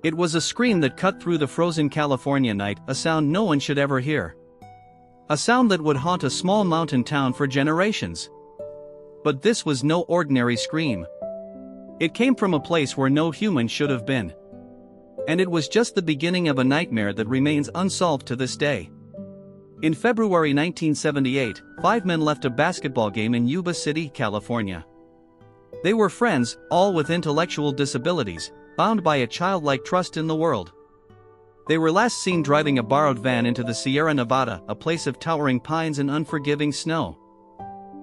It was a scream that cut through the frozen California night, a sound no one should ever hear. A sound that would haunt a small mountain town for generations. But this was no ordinary scream. It came from a place where no human should have been. And it was just the beginning of a nightmare that remains unsolved to this day. In February 1978, 5 men left a basketball game in Yuba City, California. They were friends, all with intellectual disabilities, bound by a childlike trust in the world. They were last seen driving a borrowed van into the Sierra Nevada, a place of towering pines and unforgiving snow.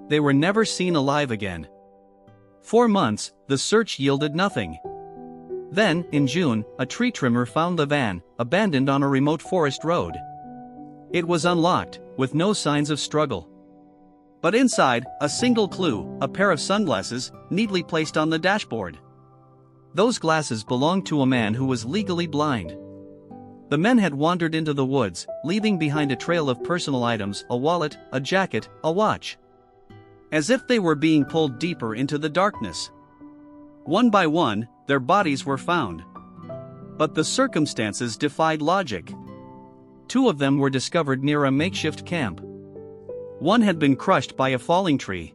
They were never seen alive again. 4 months, the search yielded nothing. Then, in June, a tree trimmer found the van, abandoned on a remote forest road. It was unlocked, with no signs of struggle. But inside, a single clue, a pair of sunglasses, neatly placed on the dashboard. Those glasses belonged to a man who was legally blind. The men had wandered into the woods, leaving behind a trail of personal items, a wallet, a jacket, a watch. As if they were being pulled deeper into the darkness. One by one, their bodies were found. But the circumstances defied logic. 2 of them were discovered near a makeshift camp. One had been crushed by a falling tree.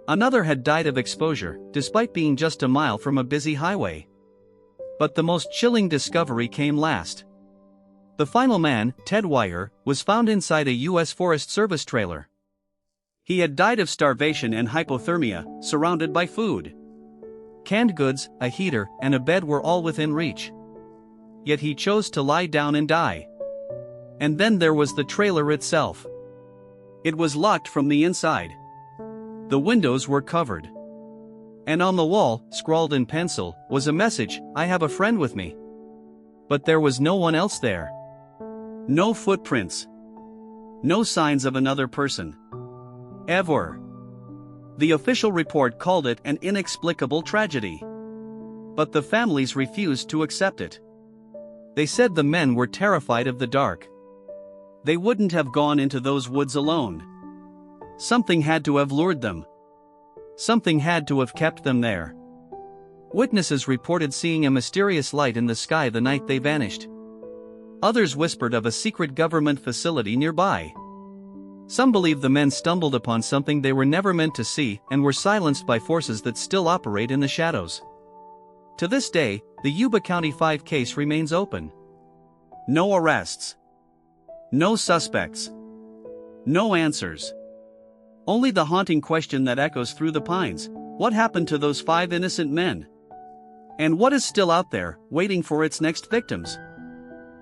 Another had died of exposure, despite being just a mile from a busy highway. But the most chilling discovery came last. The final man, Ted Wire, was found inside a U.S. Forest Service trailer. He had died of starvation and hypothermia, surrounded by food. Canned goods, a heater, and a bed were all within reach. Yet he chose to lie down and die. And then there was the trailer itself. It was locked from the inside. The windows were covered. And on the wall, scrawled in pencil, was a message, "I have a friend with me." But there was no one else there. No footprints. No signs of another person. Ever. The official report called it an inexplicable tragedy. But the families refused to accept it. They said the men were terrified of the dark. They wouldn't have gone into those woods alone. Something had to have lured them. Something had to have kept them there. Witnesses reported seeing a mysterious light in the sky the night they vanished. Others whispered of a secret government facility nearby. Some believed the men stumbled upon something they were never meant to see and were silenced by forces that still operate in the shadows. To this day, the Yuba County 5 case remains open. No arrests. No suspects. No answers. Only the haunting question that echoes through the pines: what happened to those 5 innocent men? And what is still out there, waiting for its next victims?